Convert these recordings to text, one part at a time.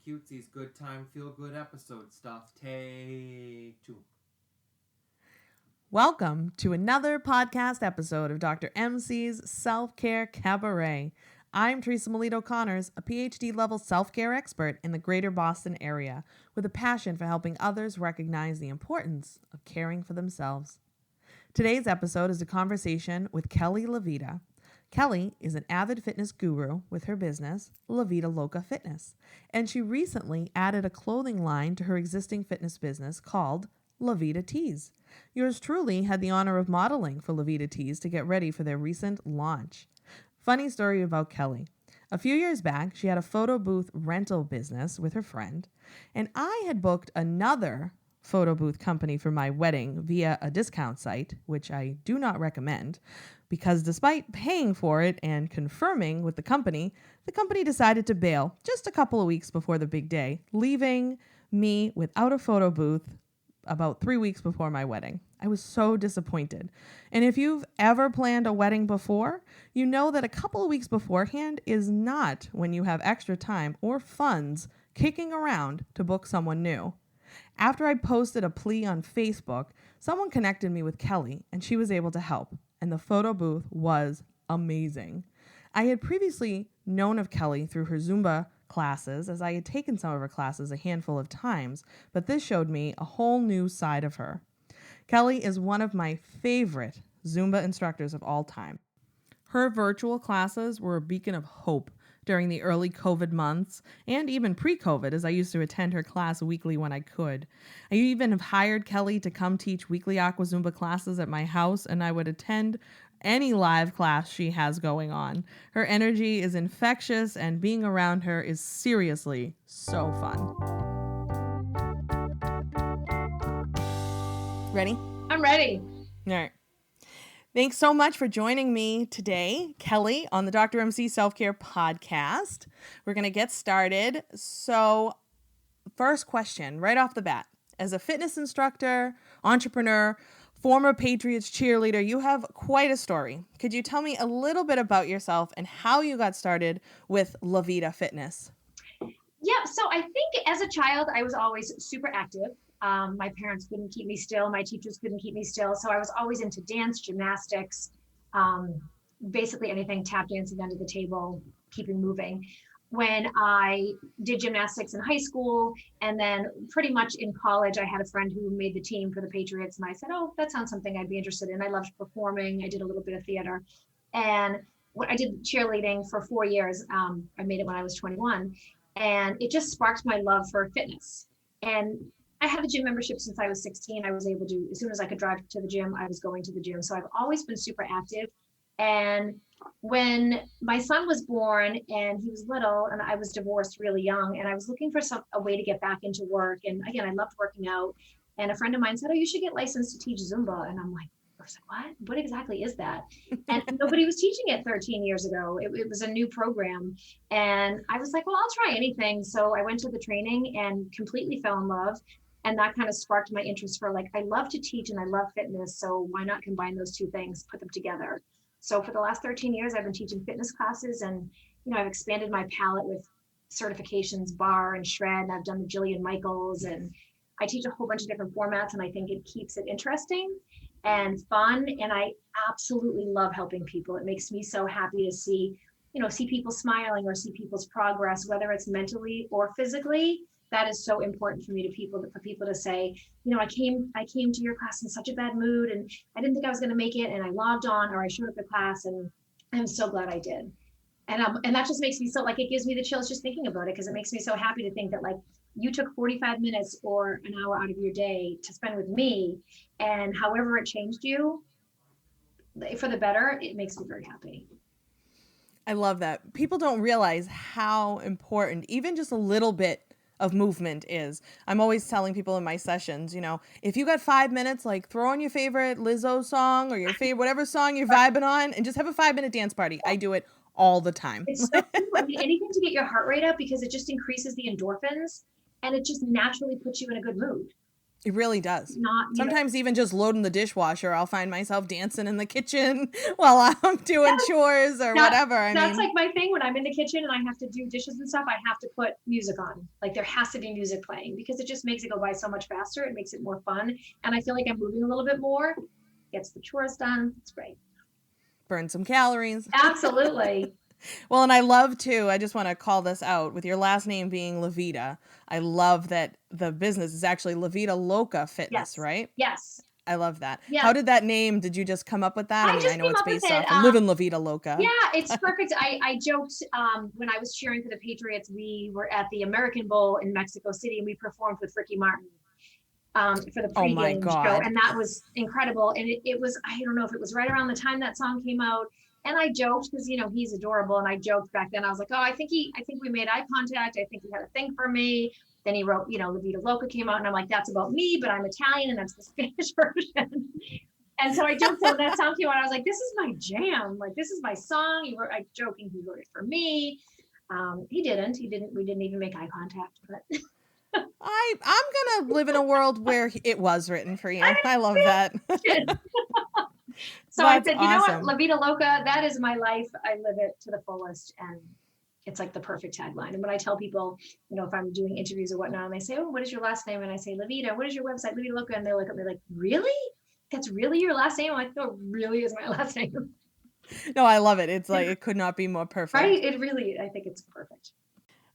Cutesie's Good Time Feel Good episode stuff. Take 2. Welcome to another podcast episode of Dr. MC's Self-Care Cabaret. I'm Teresa Melito-Conners, a PhD level self-care expert in the greater Boston area with a passion for helping others recognize the importance of caring for themselves. Today's episode is a conversation with Kelly LaVita. Kelly is an avid fitness guru with her business, LaVita Loca Fitness, and she recently added a clothing line to her existing fitness business called LaVita Tees. Yours truly had the honor of modeling for LaVita Tees to get ready for their recent launch. Funny story about Kelly. A few years back, she had a photo booth rental business with her friend, and I had booked another photo booth company for my wedding via a discount site, which I do not recommend, because despite paying for it and confirming with the company decided to bail just a couple of weeks before the big day, leaving me without a photo booth about 3 weeks before my wedding. I was so disappointed. And if you've ever planned a wedding before, you know that a couple of weeks beforehand is not when you have extra time or funds kicking around to book someone new. After I posted a plea on Facebook, someone connected me with Kelly and she was able to help. And the photo booth was amazing. I had previously known of Kelly through her Zumba classes, as I had taken some of her classes a handful of times, but this showed me a whole new side of her. Kelly is one of my favorite Zumba instructors of all time. Her virtual classes were a beacon of hope during the early COVID months and even pre-COVID, as I used to attend her class weekly when I could. I even have hired Kelly to come teach weekly Aqua Zumba classes at my house, and I would attend any live class she has going on. Her energy is infectious, and being around her is seriously so fun. Ready? I'm ready. All right. Thanks so much for joining me today, Kelly, on the Dr. MC Self-Care Podcast. We're going to get started. So, first question, right off the bat. As a fitness instructor, entrepreneur, former Patriots cheerleader, you have quite a story. Could you tell me a little bit about yourself and how you got started with LaVita Fitness? Yeah, so I think as a child, I was always super active. My parents couldn't keep me still. My teachers couldn't keep me still. So I was always into dance, gymnastics, basically anything, tap dancing under the table, keeping moving. When I did gymnastics in high school and then pretty much in college, I had a friend who made the team for the Patriots. And I said, oh, that sounds something I'd be interested in. I loved performing. I did a little bit of theater. And I did cheerleading for 4 years. I made it when I was 21. And it just sparked my love for fitness. And I had a gym membership since I was 16. I was able to, as soon as I could drive to the gym, I was going to the gym. So I've always been super active. And when my son was born and he was little and I was divorced really young and I was looking for a way to get back into work. And again, I loved working out. And a friend of mine said, oh, you should get licensed to teach Zumba. And I'm like, I was like, what? What exactly is that? And nobody was teaching it 13 years ago. It was a new program. And I was like, well, I'll try anything. So I went to the training and completely fell in love. And that kind of sparked my interest for I love to teach and I love fitness. So why not combine those two things, put them together? So for the last 13 years, I've been teaching fitness classes and, I've expanded my palette with certifications, bar and shred. And I've done the Jillian Michaels and I teach a whole bunch of different formats and I think it keeps it interesting and fun. And I absolutely love helping people. It makes me so happy to see people smiling or see people's progress, whether it's mentally or physically. That is so important for people to say, I came to your class in such a bad mood and I didn't think I was going to make it. And I logged on or I showed up to class and I'm so glad I did. And that just makes me so it gives me the chills just thinking about it, because it makes me so happy to think that you took 45 minutes or an hour out of your day to spend with me, and however it changed you for the better, it makes me very happy. I love that. People don't realize how important even just a little bit of movement is. I'm always telling people in my sessions, if you got 5 minutes, throw on your favorite Lizzo song or your favorite, whatever song you're vibing on, and just have a 5-minute dance party. I do it all the time. It's so cool. I mean, anything to get your heart rate up, because it just increases the endorphins and it just naturally puts you in a good mood. It really does. Not, Sometimes even just loading the dishwasher, I'll find myself dancing in the kitchen while I'm doing chores or whatever. That's like my thing when I'm in the kitchen and I have to do dishes and stuff. I have to put music on. Like there has to be music playing because it just makes it go by so much faster. It makes it more fun. And I feel like I'm moving a little bit more. Gets the chores done. It's great. Burn some calories. Absolutely. Well, and I love too, I just want to call this out with your last name being LaVita. I love that the business is actually LaVita Loca Fitness, Yes. right? Yes. I love that. Yeah. How did that name? Did you just come up with that? I mean, I know it's based off Livin LaVita Loca. Yeah, it's perfect. I joked when I was cheering for the Patriots, we were at the American Bowl in Mexico City and we performed with Ricky Martin for the pregame show. And that was incredible. And it was, I don't know if it was right around the time that song came out. And I joked because, you know, he's adorable. And I joked back then, I was like, oh, I think we made eye contact. I think he had a thing for me. Then he wrote, you know, LaVita Loca came out and I'm like, that's about me, but I'm Italian and that's the Spanish version. And so I joked when that song came out, I was like, this is my jam. Like, this is my song. I joking, he wrote it for me. We didn't even make eye contact, but. I'm going to live in a world where it was written for you. I love that. So I said, you know what, LaVita Loca, that is my life. I live it to the fullest. And it's like the perfect tagline. And when I tell people, you know, if I'm doing interviews or whatnot, and they say, oh, what is your last name? And I say, LaVita, what is your website? LaVita Loca. And they look at me like, really? That's really your last name? I'm like, no, it really is my last name. No, I love it. It's like, it could not be more perfect. Right? It really, I think it's perfect.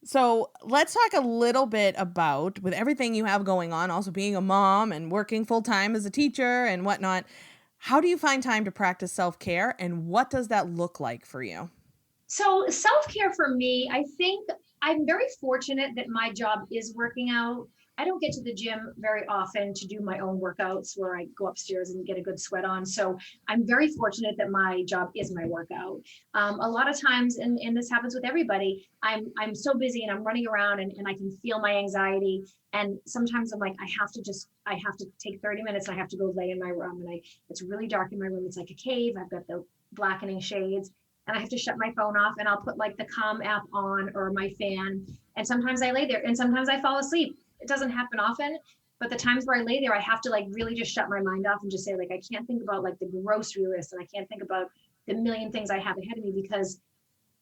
So let's talk a little bit about, with everything you have going on, also being a mom and working full time as a teacher and whatnot, how do you find time to practice self-care and what does that look like for you? So self-care for me, I think I'm very fortunate that my job is working out. I don't get to the gym very often to do my own workouts where I go upstairs and get a good sweat on. So I'm very fortunate that my job is my workout. A lot of times, and this happens with everybody, I'm so busy and I'm running around and I can feel my anxiety. And sometimes I'm like, I have to take 30 minutes. And I have to go lay in my room and it's really dark in my room. It's like a cave. I've got the blackening shades. And I have to shut my phone off and I'll put like the Calm app on or my fan. And sometimes I lay there and sometimes I fall asleep. It doesn't happen often, but the times where I lay there, I have to like really just shut my mind off and just say like, I can't think about like the grocery list and I can't think about the million things I have ahead of me because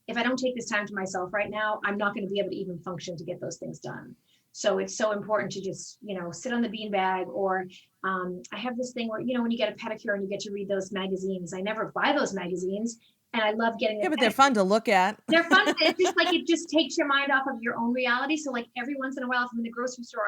if I don't take this time to myself right now, I'm not going to be able to even function to get those things done. So it's so important to just, you know, sit on the beanbag or I have this thing where, you know, when you get a pedicure and you get to read those magazines, I never buy those magazines. And I love getting but they're fun to look at. They're fun. It's just like, it just takes your mind off of your own reality. So like every once in a while, if I'm in the grocery store,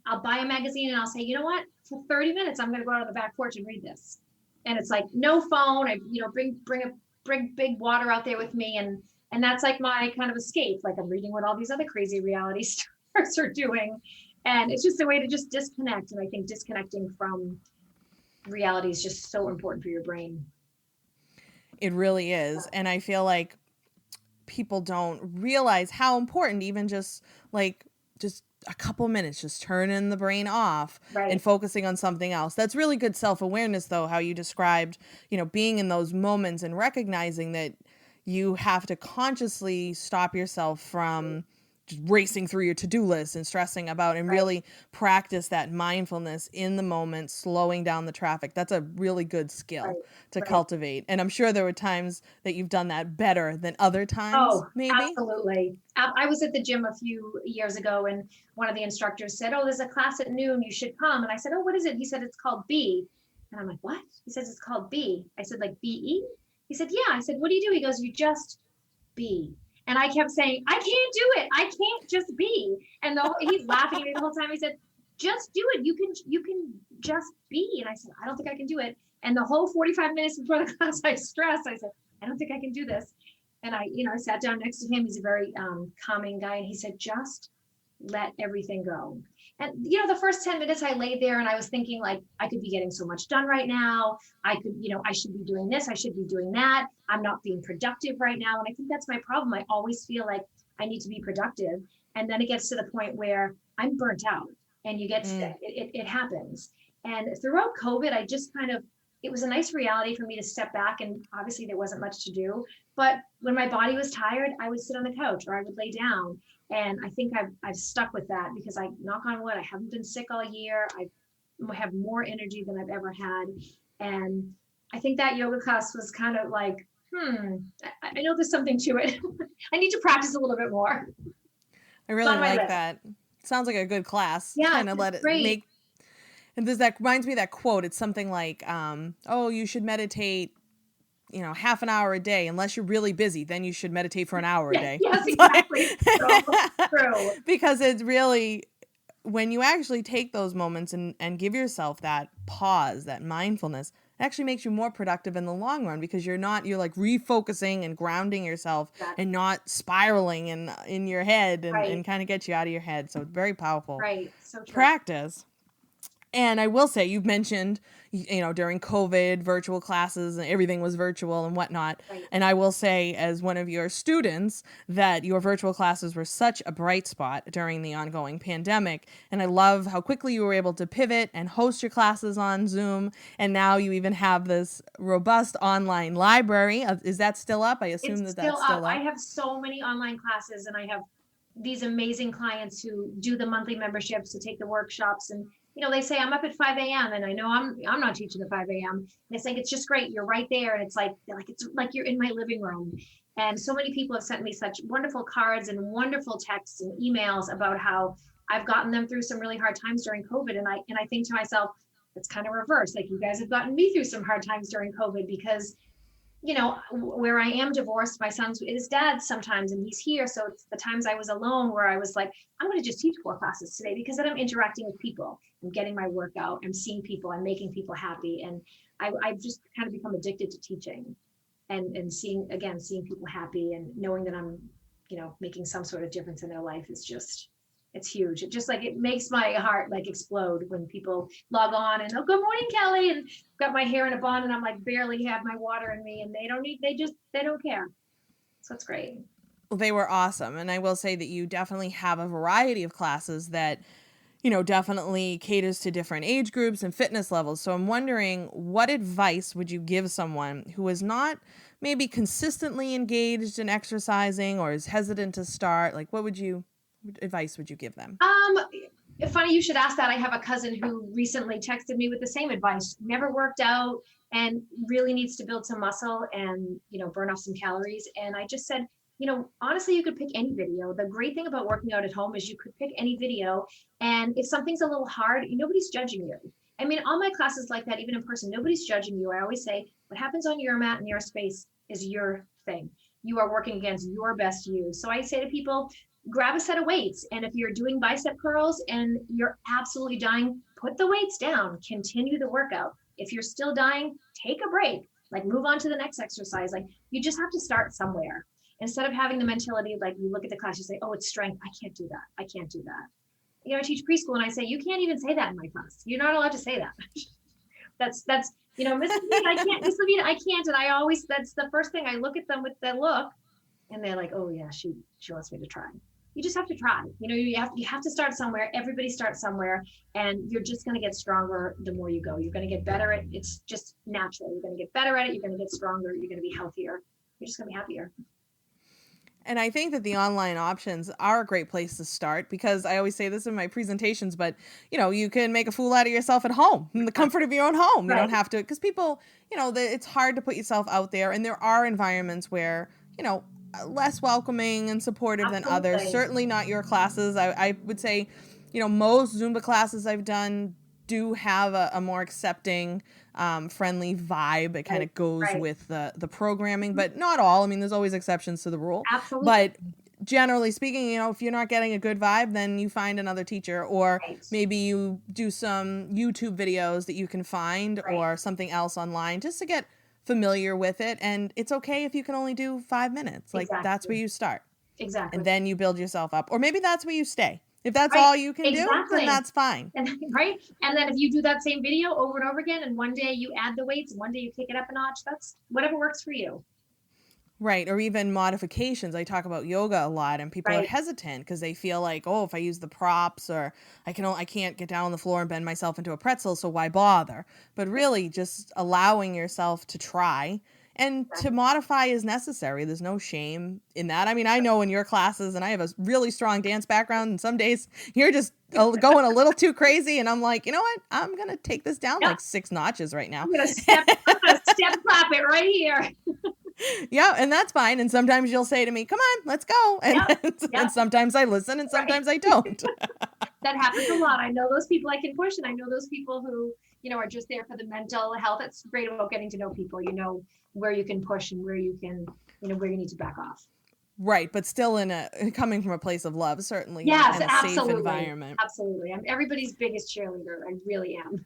I'll buy a magazine and I'll say, you know what, for 30 minutes, I'm going to go out on the back porch and read this. And it's like, no phone. I, you know, bring big water out there with me. And that's like my kind of escape. Like I'm reading what all these other crazy reality stars are doing. And it's just a way to just disconnect. And I think disconnecting from reality is just so important for your brain. It really is. And I feel like people don't realize how important even just a couple minutes, just turning the brain off and focusing on something else. That's really good self-awareness, though, how you described, you know, being in those moments and recognizing that you have to consciously stop yourself from just racing through your to-do list and stressing about and really practice that mindfulness in the moment, slowing down the traffic. That's a really good skill to cultivate. And I'm sure there were times that you've done that better than other times. Oh, maybe. Absolutely. I was at the gym a few years ago and one of the instructors said, oh, there's a class at noon, you should come. And I said, oh, what is it? He said, it's called B. And I'm like, what? He says, it's called B. I said, like B-E? He said, yeah. I said, what do you do? He goes, you just be. And I kept saying, I can't do it. I can't just be. And he's laughing at me the whole time. He said, just do it. You can just be. And I said, I don't think I can do it. And the whole 45 minutes before the class, I stressed. I said, I don't think I can do this. And I sat down next to him. He's a very calming guy. And he said, just let everything go. And, the first 10 minutes I laid there and I was thinking like, I could be getting so much done right now. I could, I should be doing this. I should be doing that. I'm not being productive right now. And I think that's my problem. I always feel like I need to be productive. And then it gets to the point where I'm burnt out and you get sick. It happens. And throughout COVID, I just it was a nice reality for me to step back and obviously there wasn't much to do. But when my body was tired, I would sit on the couch or I would lay down. And I think I've stuck with that because knock on wood, I haven't been sick all year. have more energy than I've ever had. And I think that yoga class was kind of like, I know there's something to it. I need to practice a little bit more. I really like list. that. Sounds like a good class. Yeah, Kind of let it great. make. And that reminds me of that quote. It's something like, "Oh, you should meditate, half an hour a day. Unless you're really busy, then you should meditate for an hour a day." Yes, exactly. So true. Because it's really, when you actually take those moments and give yourself that pause, that mindfulness, it actually makes you more productive in the long run, because you're like refocusing and grounding yourself and not spiraling in your head and kind of get you out of your head. So it's very powerful. Right. So true. Practice. And I will say, you've mentioned, during COVID, virtual classes and everything was virtual and whatnot. Right. And I will say, as one of your students, that your virtual classes were such a bright spot during the ongoing pandemic. And I love how quickly you were able to pivot and host your classes on Zoom. And now you even have this robust online library. Is that still up? I assume that's still up. I have so many online classes, and I have these amazing clients who do the monthly memberships to take the workshops. And they say I'm up at 5 a.m. and I know I'm not teaching at 5 a.m. And they think it's just great. You're right there. And it's like you're in my living room. And so many people have sent me such wonderful cards and wonderful texts and emails about how I've gotten them through some really hard times during COVID. And I think to myself, it's kind of reversed. Like, you guys have gotten me through some hard times during COVID, because where I am divorced, my son's his dad sometimes, and he's here. So it's the times I was alone where I was like, I'm going to just teach 4 classes today, because then I'm interacting with people. I'm getting my work out. I'm seeing people. I'm making people happy. And I've just kind of become addicted to teaching and seeing people happy, and knowing that I'm, making some sort of difference in their life is just, it's huge. It just it makes my heart explode when people log on and, oh, good morning, Kelly, and got my hair in a bun, and I'm barely have my water in me, and they don't care. So it's great. Well, they were awesome. And I will say that you definitely have a variety of classes that, definitely caters to different age groups and fitness levels. So I'm wondering, what advice would you give someone who is not maybe consistently engaged in exercising or is hesitant to start? What advice would you give them? Funny you should ask that. I have a cousin who recently texted me with the same advice. Never worked out and really needs to build some muscle and, burn off some calories. And I just said, honestly, you could pick any video. The great thing about working out at home is you could pick any video. And if something's a little hard, nobody's judging you. I mean, all my classes like that, even in person, nobody's judging you. I always say, what happens on your mat in your space is your thing. You are working against your best you. So I say to people, grab a set of weights. And if you're doing bicep curls and you're absolutely dying, put the weights down, continue the workout. If you're still dying, take a break, move on to the next exercise. You just have to start somewhere. Instead of having the mentality, you look at the class, you say, oh, it's strength. I can't do that. I can't do that. I teach preschool, and I say, you can't even say that in my class. You're not allowed to say that. that's, Miss LaVita, I can't, Miss LaVita, I can't. And that's the first thing I look at them with that look, and they're like, oh yeah, she wants me to try. You just have to try. You have to start somewhere. Everybody starts somewhere, and you're just going to get stronger the more you go. You're going to get better at it. It's just natural. You're going to get better at it. You're going to get stronger. You're going to be healthier. You're just going to be happier. And I think that the online options are a great place to start, because I always say this in my presentations, but, you can make a fool out of yourself at home, in the comfort of your own home. You don't have to, because people, it's hard to put yourself out there. And there are environments where, less welcoming and supportive than others. Certainly not your classes. I would say, most Zumba classes I've done do have a more accepting, friendly vibe. It kind of goes with the programming, but not all. I mean, there's always exceptions to the rule. Absolutely. But generally speaking, if you're not getting a good vibe, then you find another teacher, or maybe you do some YouTube videos that you can find or something else online, just to get familiar with it. And it's okay if you can only do 5 minutes. That's where you start. Exactly. And then you build yourself up. Or maybe that's where you stay. If that's all you can do, then that's fine. And then if you do that same video over and over again, and one day you add the weights, and one day you kick it up a notch, that's whatever works for you. Right. Or even modifications. I talk about yoga a lot, and people are hesitant because they feel like, oh, if I use the props, or I can't get down on the floor and bend myself into a pretzel, so why bother? But really just allowing yourself to try And to modify is necessary. There's no shame in that. I mean, I know in your classes, and I have a really strong dance background, and some days you're just going a little too crazy, and I'm like, you know what? I'm going to take this down like 6 notches right now. I'm going to step clap it right here. Yeah, and that's fine. And sometimes you'll say to me, come on, let's go. And, and sometimes I listen, and sometimes I don't. That happens a lot. I know those people I can push, and I know those people who, are just there for the mental health. It's great about getting to know people, where you can push and where you can, where you need to back off. Right. But still coming from a place of love, certainly. Yes, and a absolutely. Safe environment. Absolutely. I'm everybody's biggest cheerleader. I really am.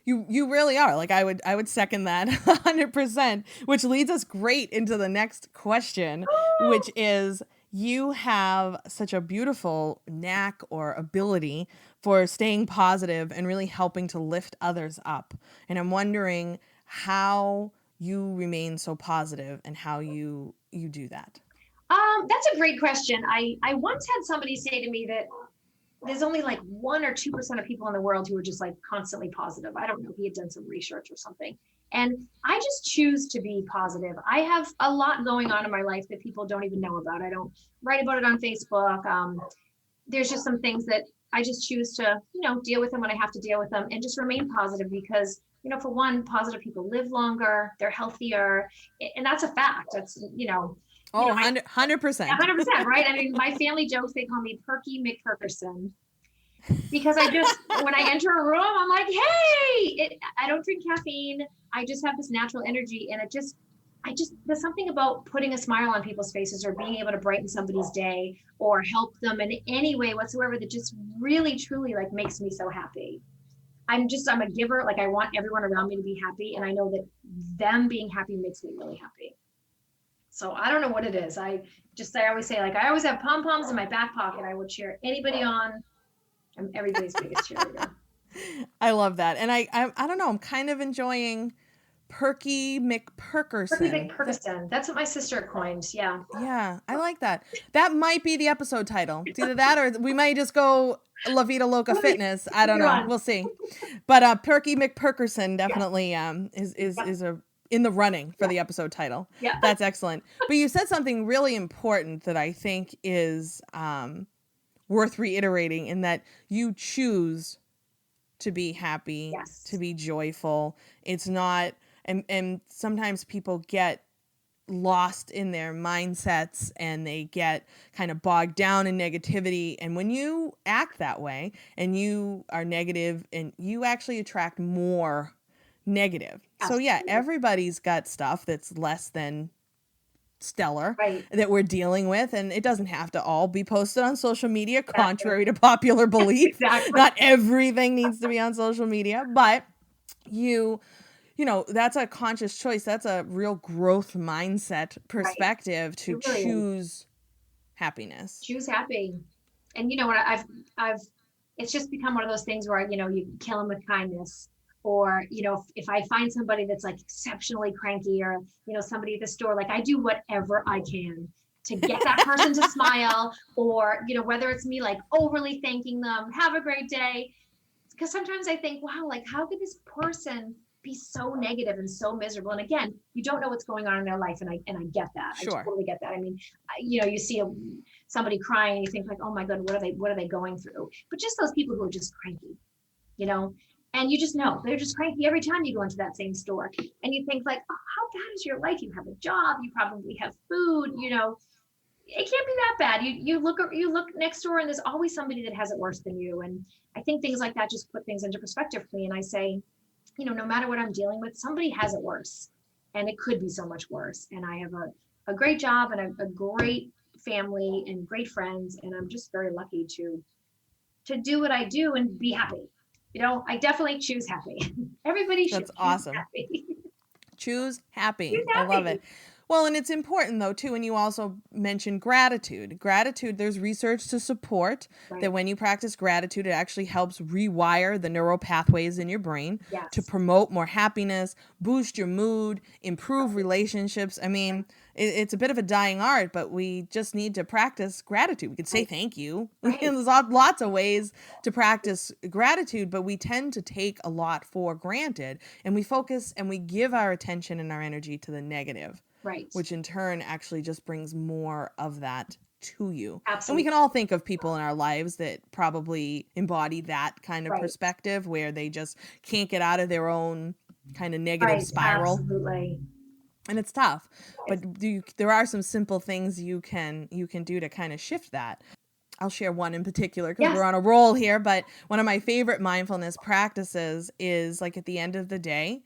You really are. Like I would second that 100%, which leads us great into the next question, which is, you have such a beautiful knack or ability for staying positive and really helping to lift others up. And I'm wondering how you remain so positive and how you do that. That's a great question. I once had somebody say to me that there's only like 1 or 2% of people in the world who are just like constantly positive. I don't know. He had done some research or something. And I just choose to be positive. I have a lot going on in my life that people don't even know about. I don't write about it on Facebook. There's just some things that I just choose to, deal with them when I have to deal with them, and just remain positive because, for one, positive people live longer, they're healthier. And that's a fact. That's, Oh, 100%. 100%, right? I mean, my family jokes, they call me Perky McPerkerson because when I enter a room, I'm like, hey, I don't drink caffeine. I just have this natural energy. And there's something about putting a smile on people's faces or being able to brighten somebody's day or help them in any way whatsoever that just really, truly like makes me so happy. I'm a giver. Like I want everyone around me to be happy. And I know that them being happy makes me really happy. So I don't know what it is. I always say, like, I always have pom-poms in my back pocket. I will cheer anybody on. I'm everybody's biggest cheerleader. I love that. And I don't know, I'm kind of enjoying Perky McPerkerson. Perky McPerkerson. That's what my sister coined. Yeah. Yeah, I like that. That might be the episode title. It's either that or we might just go LaVita Loca Fitness. I don't know. We'll see. But Perky McPerkerson definitely is in the running for the episode title. Yeah. That's excellent. But you said something really important that I think is worth reiterating, in that you choose to be happy, to be joyful. It's not, and sometimes people get lost in their mindsets and they get kind of bogged down in negativity. And when you act that way and you are negative, and you actually attract more negative. Absolutely. So yeah, everybody's got stuff that's less than stellar that we're dealing with, and it doesn't have to all be posted on social media, contrary to popular belief. Exactly. Not everything needs to be on social media, but that's a conscious choice. That's a real growth mindset perspective to really choose happiness. Choose happy. And what I've it's just become one of those things where you kill them with kindness. Or, if I find somebody that's like exceptionally cranky, or, somebody at the store, like I do whatever I can to get that person to smile, or, whether it's me like overly thanking them, have a great day. Because sometimes I think, wow, like how could this person be so negative and so miserable? And again, you don't know what's going on in their life. And I get that. Sure. I totally get that. I mean, you see somebody crying and you think like, oh my God, what are they going through? But just those people who are just cranky, and you just know they're just cranky every time you go into that same store. And you think like, oh, how bad is your life? You have a job, you probably have food, it can't be that bad. You look next door and there's always somebody that has it worse than you. And I think things like that just put things into perspective for me. And I say, no matter what I'm dealing with, somebody has it worse. And it could be so much worse. And I have a great job and a great family and great friends. And I'm just very lucky to do what I do and be happy. I definitely choose happy. Everybody should. That's awesome. Happy. Choose happy. I love it. Well, and it's important though too, and you also mentioned gratitude. Gratitude, there's research to support that when you practice gratitude, it actually helps rewire the neural pathways in your brain to Yes. promote more happiness, boost your mood, improve relationships. I mean, it's a bit of a dying art, but we just need to practice gratitude. We could say thank you. Right. There's lots of ways to practice gratitude, but we tend to take a lot for granted, and we focus and we give our attention and our energy to the negative. Right. Which in turn actually just brings more of that to you. Absolutely. And we can all think of people in our lives that probably embody that kind of perspective where they just can't get out of their own kind of negative spiral. Absolutely. And it's tough. But there are some simple things you can do to kind of shift that. I'll share one in particular because we're on a roll here, but one of my favorite mindfulness practices is like at the end of the day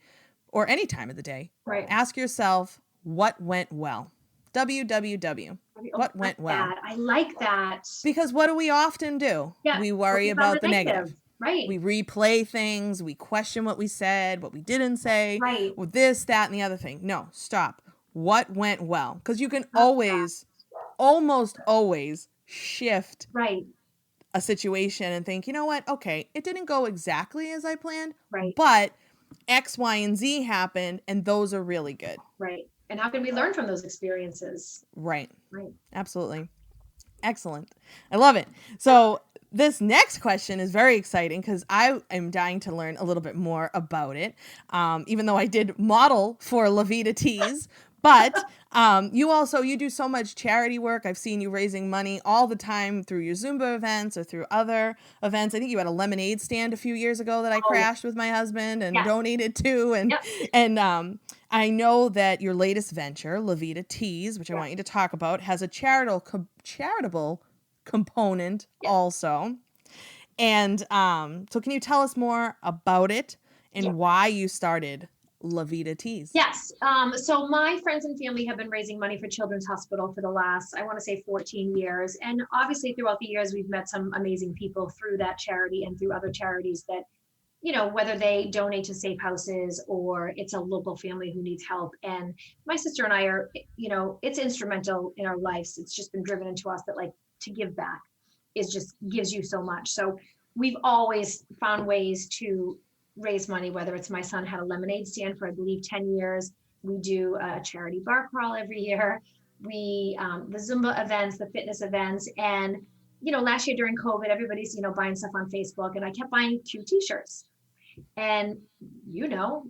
or any time of the day, ask yourself, what went well? WWW. What went well? I like that. Because what do we often do? Yeah, we worry about the negative. Right. We replay things. We question what we said, what we didn't say. Right. With this, that, and the other thing. No, stop. What went well? Because you can almost always shift a situation and think, you know what? Okay, it didn't go exactly as I planned. Right. But X, Y, and Z happened, and those are really good. Right. And how can we learn from those experiences? Right. Absolutely. Excellent. I love it. So this next question is very exciting because I am dying to learn a little bit more about it. Even though I did model for LaVita teas, but you do so much charity work. I've seen you raising money all the time through your Zumba events or through other events. I think you had a lemonade stand a few years ago that I crashed with my husband and donated to. And I know that your latest venture, LaVita Teas, which I want you to talk about, has a charitable component also. And so can you tell us more about it and why you started LaVita Teas? Yes. So my friends and family have been raising money for Children's Hospital for the last, I want to say 14 years. And obviously throughout the years, we've met some amazing people through that charity and through other charities that, whether they donate to safe houses or it's a local family who needs help. And my sister and I are, it's instrumental in our lives. It's just been driven into us that to give back is just gives you so much. So we've always found ways to raise money, whether it's my son had a lemonade stand for, I believe, 10 years. We do a charity bar crawl every year. We, the Zumba events, the fitness events. And, last year during COVID, everybody's, buying stuff on Facebook, and I kept buying cute t-shirts. And,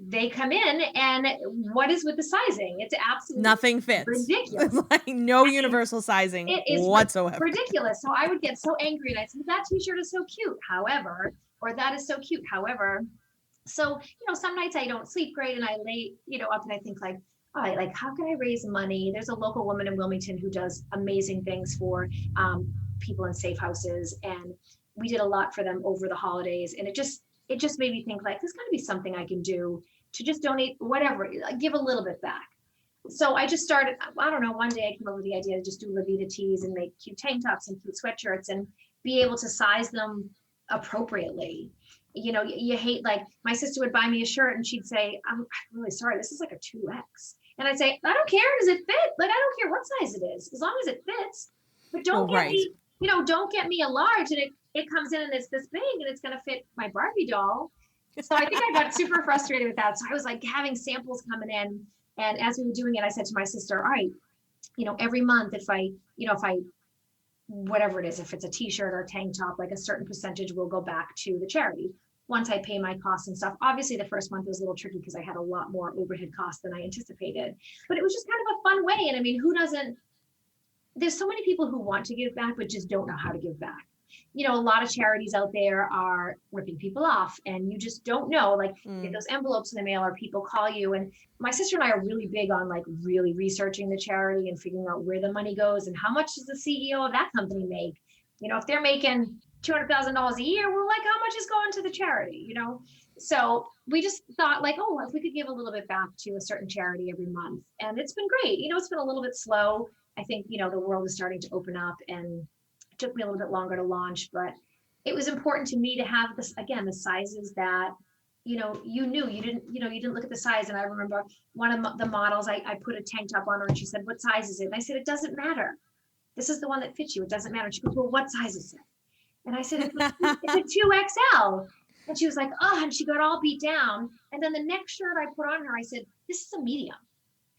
they come in, and what is with the sizing? It's absolutely nothing fits. Ridiculous. It's like no universal sizing whatsoever. Ridiculous. So I would get so angry and I'd say, that t-shirt is so cute. However, or that is so cute. However, so, some nights I don't sleep great and I lay, up and I think all right, how can I raise money? There's a local woman in Wilmington who does amazing things for people in safe houses. And we did a lot for them over the holidays. And it just made me think there's got to be something I can do to just donate whatever, give a little bit back. So I just started, I don't know, one day I came up with the idea to just do LaVita tees and make cute tank tops and cute sweatshirts and be able to size them appropriately. You hate, my sister would buy me a shirt and she'd say, I'm really sorry, this is like a 2X. And I'd say, I don't care, does it fit? I don't care what size it is, as long as it fits. But don't get me, don't get me a large and it comes in and it's this big and it's going to fit my Barbie doll. So I think I got super frustrated with that. So I was having samples coming in. And as we were doing it, I said to my sister, all right, every month, if I whatever it is, if it's a t-shirt or a tank top, a certain percentage will go back to the charity once I pay my costs and stuff. Obviously the first month was a little tricky because I had a lot more overhead costs than I anticipated, but it was just kind of a fun way. And I mean, there's so many people who want to give back, but just don't know how to give back. A lot of charities out there are ripping people off and you just don't know, get those envelopes in the mail or people call you. And my sister and I are really big on really researching the charity and figuring out where the money goes and how much does the CEO of that company make? If they're making $200,000 a year, well, how much is going to the charity, So we just thought if we could give a little bit back to a certain charity every month. And it's been great. It's been a little bit slow. I think, the world is starting to open up and it took me a little bit longer to launch, but it was important to me to have this, again, the sizes that you knew you didn't look at the size. And I remember one of the models, I put a tank top on her and she said, what size is it? And I said, it doesn't matter. This is the one that fits you. It doesn't matter. She goes, well, what size is it? And I said, it's a 2XL. And she was like, oh, and she got all beat down. And then the next shirt I put on her, I said, this is a medium.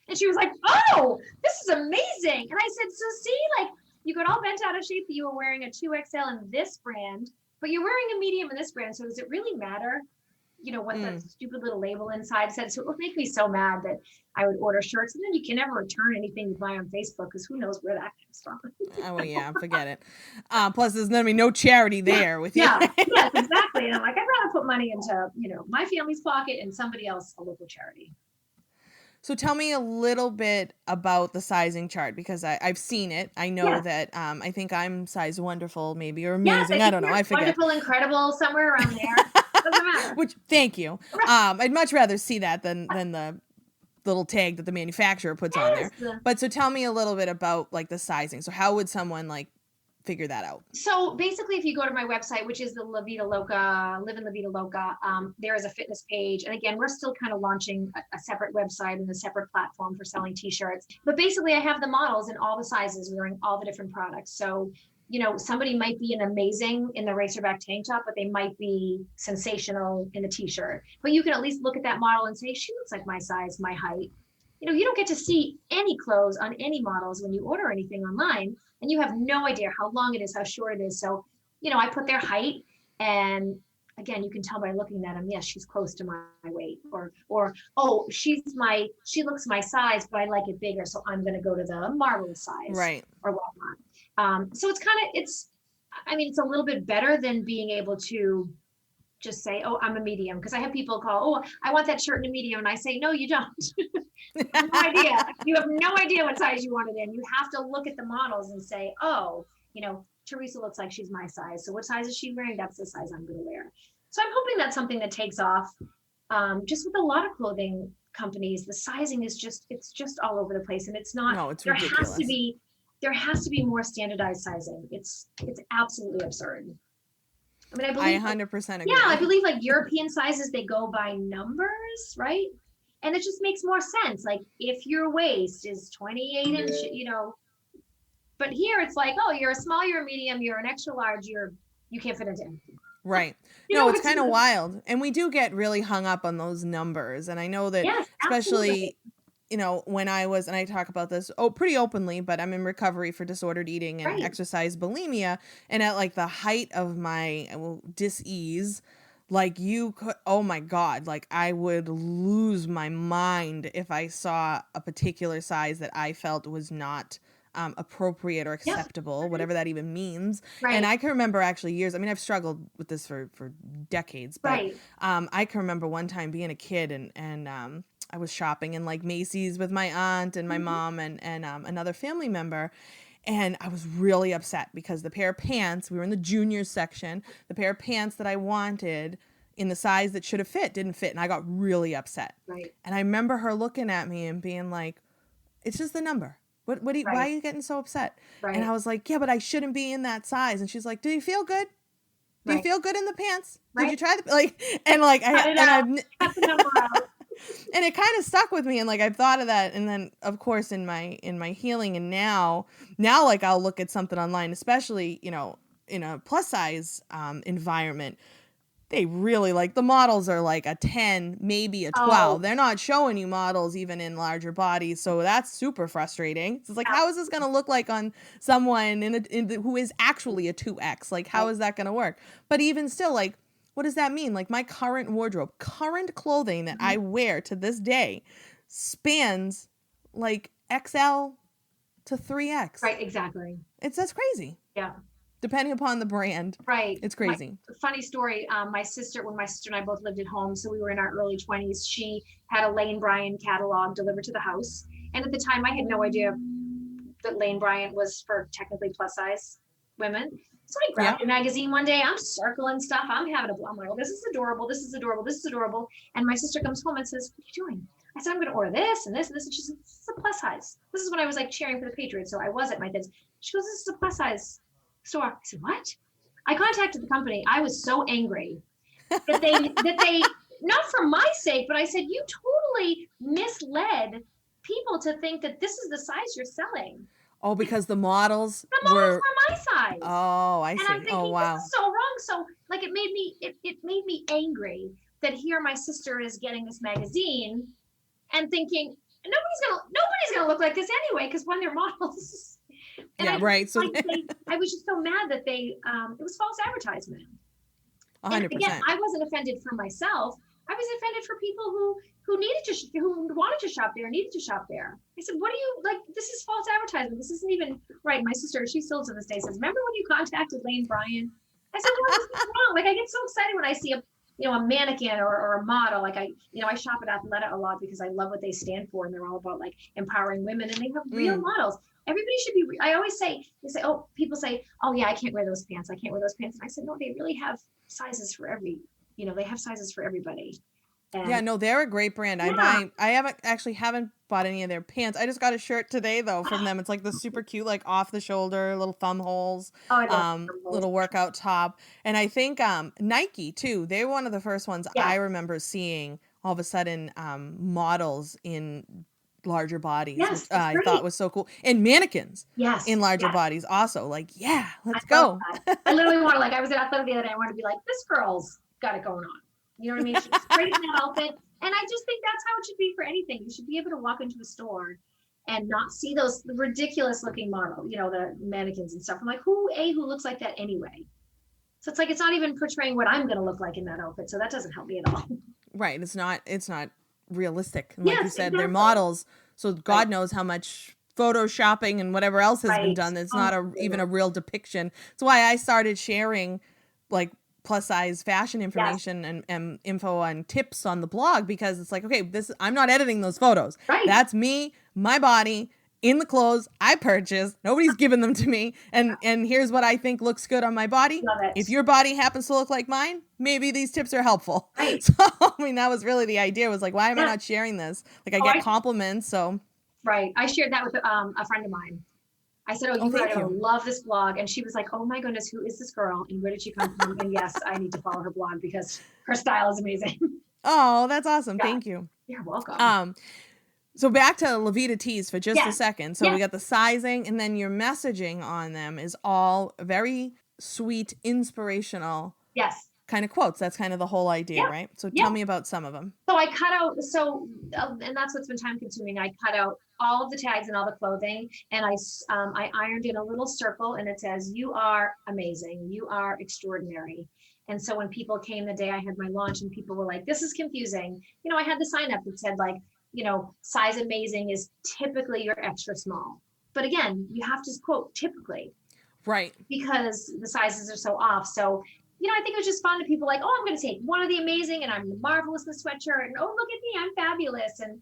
And she was like, oh, this is amazing. And I said, so see, like you got all bent out of shape that you were wearing a 2XL in this brand, but you're wearing a medium in this brand. So does it really matter? What that stupid little label inside said. So it would make me so mad that I would order shirts and then you can never return anything you buy on Facebook because who knows where that comes from. Oh, well, yeah, forget it. Plus, there's gonna be no charity there with you. Yeah, yes, exactly. And I'm like, I'd rather put money into, my family's pocket and somebody else, a local charity. So tell me a little bit about the sizing chart because I've seen it. I know that I think I'm size wonderful, maybe, or amazing. I don't know. I forget. Wonderful, incredible, somewhere around there. Doesn't matter. Which, thank you. I'd much rather see that than the little tag that the manufacturer puts on there. But so tell me a little bit about like the sizing. So how would someone like figure that out? So basically, if you go to my website, which is the LaVita Loca, Livin LaVita Loca, there is a fitness page. And again, we're still kind of launching a separate website and a separate platform for selling t-shirts. But basically, I have the models in all the sizes wearing all the different products. So somebody might be an amazing in the racerback tank top, but they might be sensational in the t-shirt. But you can at least look at that model and say, she looks like my size, my height. You don't get to see any clothes on any models when you order anything online, and you have no idea how long it is, how short it is. So, I put their height, and again, you can tell by looking at them, yes, she's close to my weight, or oh, she looks my size, but I like it bigger, so I'm going to go to the marvelous size, right, or whatnot. So it's a little bit better than being able to just say, oh, I'm a medium. Because I have people call, oh, I want that shirt in a medium. And I say, no, you don't. You have no idea. You have no idea what size you want it in. You have to look at the models and say, oh, Teresa looks like she's my size. So what size is she wearing? That's the size I'm going to wear. So I'm hoping that's something that takes off. Just with a lot of clothing companies, the sizing is it's just all over the place. And it's not, no, it's ridiculous. There has to be more standardized sizing. It's absolutely absurd. I believe I 100% agree. Yeah, I believe like European sizes, they go by numbers, right? And it just makes more sense. Like if your waist is 28 inch, but here it's like, oh, you're a small, you're a medium, you're an extra large, you can't fit into anything. Right. No, it's kind of wild. And we do get really hung up on those numbers. And I know that especially, when I was, and I talk about this pretty openly, but I'm in recovery for disordered eating and exercise bulimia. And at like the height of my dis-ease, like oh my God, like I would lose my mind if I saw a particular size that I felt was not appropriate or acceptable, whatever that even means. Right. And I can remember actually years, I've struggled with this for decades, but I can remember one time being a kid and I was shopping in like Macy's with my aunt and my mom and another family member. And I was really upset because the pair of pants, we were in the juniors section, the pair of pants that I wanted in the size that should have didn't fit. And I got really upset. Right. And I remember her looking at me and being like, it's just the number. Why are you getting so upset? Right. And I was like, yeah, but I shouldn't be in that size. And she's like, do you feel good? Do you feel good in the pants? Did you try Cut the number out. And it kind of stuck with me, and like I've thought of that, and then of course in my healing, and now like I'll look at something online, especially in a plus size environment. They really like the models are like a 10, maybe a 12. They're not showing you models even in larger bodies, so that's super frustrating. It's like, how is this going to look like on someone who is actually a 2X? Like, how is that going to work? But even still, like, what does that mean? Like my current wardrobe, current clothing that I wear to this day spans like XL to 3X. Right, exactly. That's crazy. Yeah. Depending upon the brand. Right. It's crazy. Funny story. When my sister and I both lived at home, so we were in our early 20s, she had a Lane Bryant catalog delivered to the house. And at the time I had no idea that Lane Bryant was for technically plus size women. So I grabbed a magazine one day, I'm circling stuff, I'm like, oh, this is adorable, this is adorable, this is adorable. And my sister comes home and says, what are you doing? I said, I'm going to order this and this and this. And she said, this is a plus size. This is when I was like cheering for the Patriots. So I was at my dad's. She goes, this is a plus size store. I said, what? I contacted the company. I was so angry that they not for my sake, but I said, you totally misled people to think that this is the size you're selling. Oh, because the models The models were my size. Oh, I and see. I'm thinking, Oh, wow. this is so wrong. So like it made me angry that here my sister is getting this magazine and thinking nobody's gonna look like this anyway, because when they're models. And Yeah, right. So I was just so mad that it was false advertisement. 100%. And again, I wasn't offended for myself. I was offended for people who wanted to shop there, needed to shop there. I said, what do you, like, this is false advertisement. This isn't even right. My sister, she still to this day says, remember when you contacted Lane Bryant? I said, what is wrong? Like, I get so excited when I see a mannequin or a model. Like I shop at Athleta a lot because I love what they stand for. And they're all about like empowering women, and they have real models. Everybody should be, I always say, people say, oh yeah, I can't wear those pants. I can't wear those pants. And I said, no, they really have sizes for they have sizes for everybody. And yeah, no, they're a great brand. Yeah. I haven't bought any of their pants. I just got a shirt today though from them. It's like the super cute, like off the shoulder, little thumb holes, Oh, I love thumb holes. little workout top. And I think Nike too. They were one of the first ones I remember seeing all of a sudden models in larger bodies, Yes, which I thought was so cool. And mannequins in larger bodies also. Like, yeah, let's go. I literally want to, like, I was at Athleta the other day, I want to be like, this girl's got it going on. You know what I mean? She's great in that outfit. And I just think that's how it should be for anything. You should be able to walk into a store and not see those ridiculous looking model, the mannequins and stuff. I'm like, who looks like that anyway? So it's like, it's not even portraying what I'm going to look like in that outfit. So that doesn't help me at all. Right. It's not realistic. And like you said, exactly. they're models. So God knows how much photoshopping and whatever else has been done. It's not even a real depiction. That's why I started sharing like plus size fashion information and info and tips on the blog, because it's like, okay, I'm not editing those photos. Right. That's me, my body in the clothes I purchased. Nobody's given them to me. And here's what I think looks good on my body. Love it. If your body happens to look like mine, maybe these tips are helpful. Right. So, I mean, that was really the idea, was like, why am I not sharing this? Like, I get compliments. So. Right. I shared that with a friend of mine. I said, you are going to love this blog. And she was like, oh my goodness, who is this girl? And where did she come from? And yes, I need to follow her blog because her style is amazing. Oh, that's awesome. Thank you. You're welcome. So back to LaVita tees for just a second. So we got the sizing, and then your messaging on them is all very sweet, inspirational. Yes. Kind of quotes. That's kind of the whole idea, right? So tell me about some of them. So I cut out, and that's what's been time consuming. I cut out all of the tags and all the clothing, and I ironed in a little circle, and it says, you are amazing. You are extraordinary. And so when people came the day I had my launch and people were like, this is confusing. I had the sign up that said like, size amazing is typically your extra small. But again, you have to quote typically. Right. Because the sizes are so off. So I think it was just fun to people like, oh, I'm going to take one of the amazing and I'm marvelous in the sweatshirt. And oh, look at me, I'm fabulous. And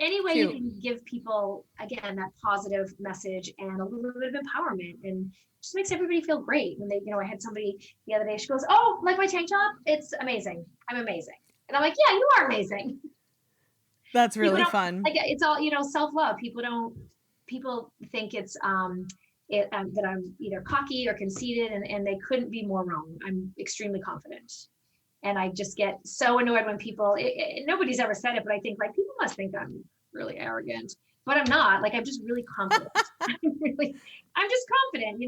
any way you can give people, again, that positive message and a little bit of empowerment, and just makes everybody feel great. When they, I had somebody the other day, she goes, oh, like my tank top? It's amazing. I'm amazing. And I'm like, yeah, you are amazing. That's really fun. Like, it's all, self-love. People think it's, that I'm either cocky or conceited, and they couldn't be more wrong. I'm extremely confident. And I just get so annoyed when people, nobody's ever said it, but I think like people must think I'm really arrogant, but I'm not. Like, I'm just really confident. I'm just confident,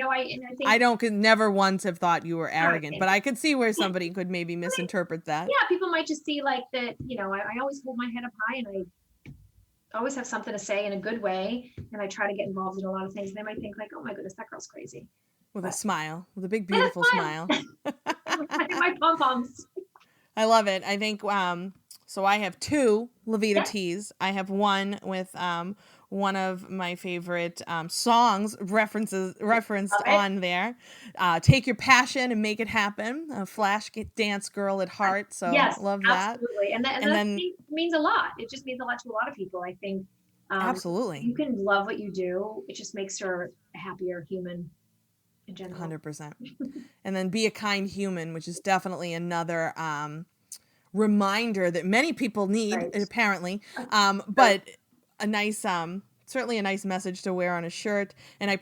I could never once have thought you were arrogant, but I could see where somebody could maybe misinterpret that. Yeah. People might just see like that, I always hold my head up high, and I always have something to say in a good way, and I try to get involved in a lot of things. They might think like, oh my goodness, that girl's crazy. With a smile, with a big, beautiful smile. My pom-poms. I love it. I think, so I have 2 LaVita tees. I have one with one of my favorite songs referenced on there. Take your passion and make it happen. A flash dance girl at heart. So love that. Absolutely. And that means a lot. It just means a lot to a lot of people. I think absolutely. You can love what you do. It just makes her a happier human in general. 100%. And then be a kind human, which is definitely another reminder that many people need, apparently. But a nice, certainly a nice message to wear on a shirt. And I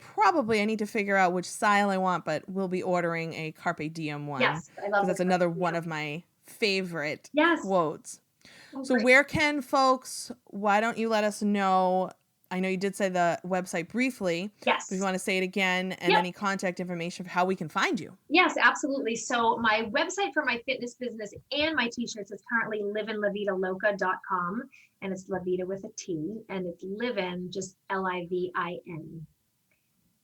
need to figure out which style I want, but we'll be ordering a Carpe Diem one. Yes, I love that. That's another one of my favorite Yes. quotes. Oh, So great. where can folks, why don't you let us know, I know you did say the website briefly, Yes. but if you want to say it again and Yep. any contact information for how we can find you. Yes, absolutely. So my website for my fitness business and my t-shirts is currently livinlavitaloca.com, and it's LaVita with a T, and it's Livin, just Livin.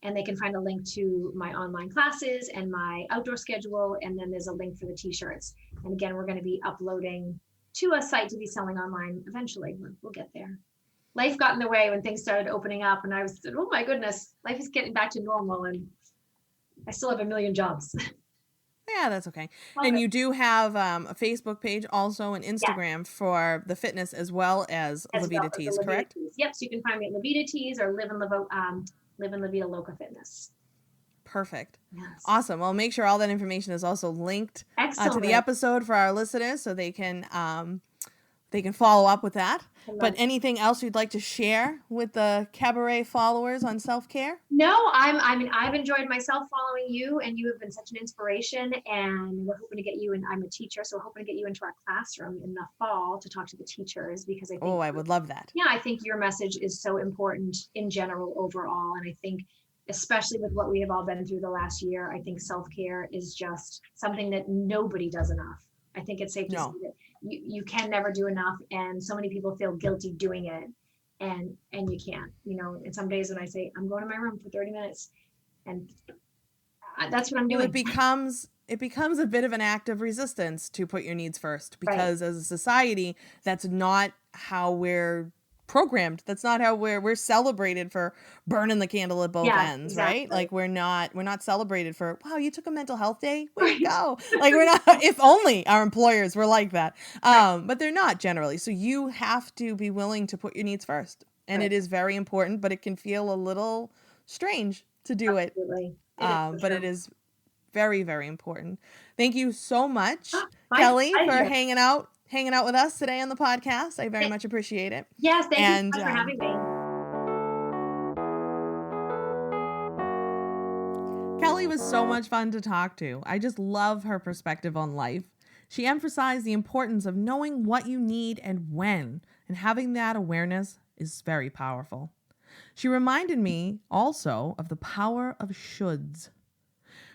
And they can find a link to my online classes and my outdoor schedule, and then there's a link for the t-shirts. And again, we're going to be uploading to a site to be selling online eventually. We'll get there. Life got in the way when things started opening up, and I was, oh my goodness, life is getting back to normal, and I still have a million jobs. Yeah, that's okay. And you do have a Facebook page, also an Instagram for the fitness as well as LaVita Tees, correct? Tees. Yep. So you can find me at LaVita Tees or Livin LaVita Loca Fitness. Perfect. Yes. Awesome. Well, make sure all that information is also linked to the episode for our listeners so they can follow up with that. But anything else you'd like to share with the Cabaret followers on self-care? No, I've enjoyed myself following you, and you have been such an inspiration, and we're hoping to get you, and I'm a teacher, so we're hoping to get you into our classroom in the fall to talk to the teachers, because I think, I would love that. Yeah, I think your message is so important in general overall. And I think, especially with what we have all been through the last year, I think self-care is just something that nobody does enough. I think it's safe to say that you can never do enough, and so many people feel guilty doing it, and you can't, and some days when I say I'm going to my room for 30 minutes, and that's what I'm doing. Well, it becomes a bit of an act of resistance to put your needs first, because as a society, that's not how we're programmed. That's not how we're celebrated for burning the candle at both ends, exactly. Right? Like we're not celebrated for, wow, you took a mental health day, way to go. Like we're not, if only our employers were like that. But they're not generally. So you have to be willing to put your needs first. And it is very important, but it can feel a little strange to do it. But it is very, very important. Thank you so much, Kelly, for hanging out with us today on the podcast. I very much appreciate it. Yes, thank you so much for having me. Kelly was so much fun to talk to. I just love her perspective on life. She emphasized the importance of knowing what you need and when, and having that awareness is very powerful. She reminded me also of the power of shoulds.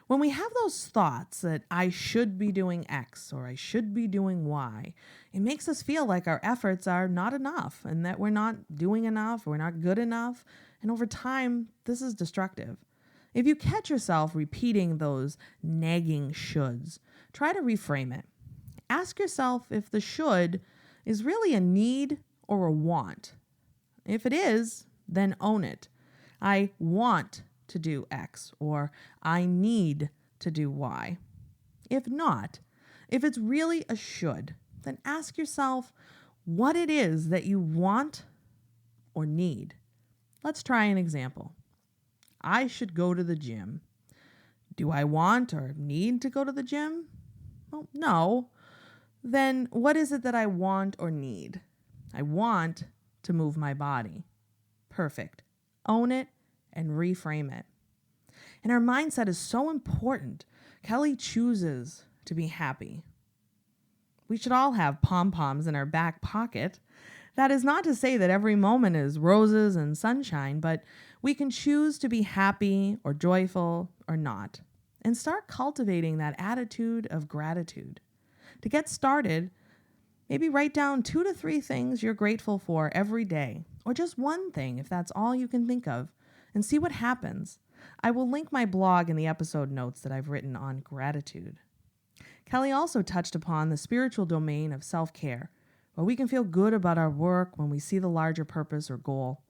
When we have those thoughts that I should be doing X or I should be doing Y, it makes us feel like our efforts are not enough and that we're not doing enough, we're not good enough. And over time, this is destructive. If you catch yourself repeating those nagging shoulds, try to reframe it. Ask yourself if the should is really a need or a want. If it is, then own it. I want to do X, or I need to do Y. If not, if it's really a should, then ask yourself what it is that you want or need. Let's try an example. I should go to the gym. Do I want or need to go to the gym? Well, no. Then what is it that I want or need? I want to move my body. Perfect. Own it and reframe it. And our mindset is so important. Kelly chooses to be happy. We should all have pom-poms in our back pocket. That is not to say that every moment is roses and sunshine, but we can choose to be happy or joyful or not, and start cultivating that attitude of gratitude. To get started, maybe write down 2 to 3 things you're grateful for every day, or just one thing if that's all you can think of, and see what happens. I will link my blog in the episode notes that I've written on gratitude. Kelly also touched upon the spiritual domain of self-care, where we can feel good about our work when we see the larger purpose or goal.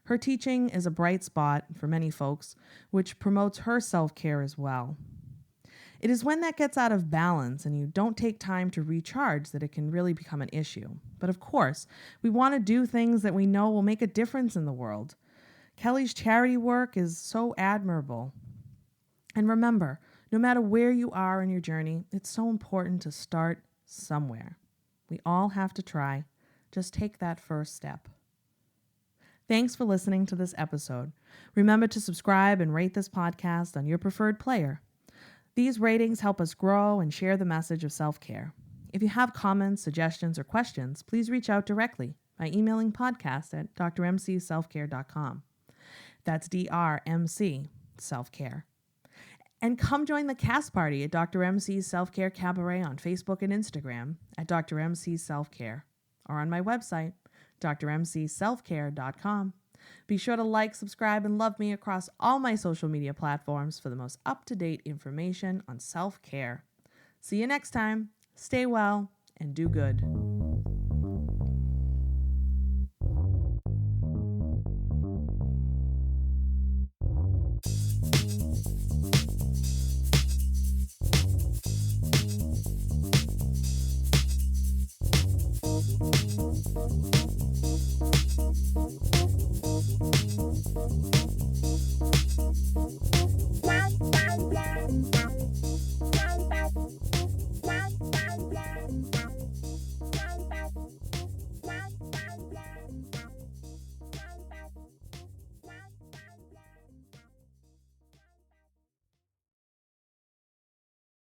Her teaching is a bright spot for many folks, which promotes her self-care as well. It is when that gets out of balance and you don't take time to recharge that it can really become an issue. But of course, we want to do things that we know will make a difference in the world. Kelly's charity work is so admirable. And remember, no matter where you are in your journey, it's so important to start somewhere. We all have to try. Just take that first step. Thanks for listening to this episode. Remember to subscribe and rate this podcast on your preferred player. These ratings help us grow and share the message of self-care. If you have comments, suggestions, or questions, please reach out directly by emailing podcast@drmcselfcare.com. That's DRMC Self-Care. And come join the cast party at Dr. MC's Self-Care Cabaret on Facebook and Instagram at Dr. MC Self-Care or on my website, drmcselfcare.com. Be sure to like, subscribe, and love me across all my social media platforms for the most up-to-date information on self-care. See you next time. Stay well and do good.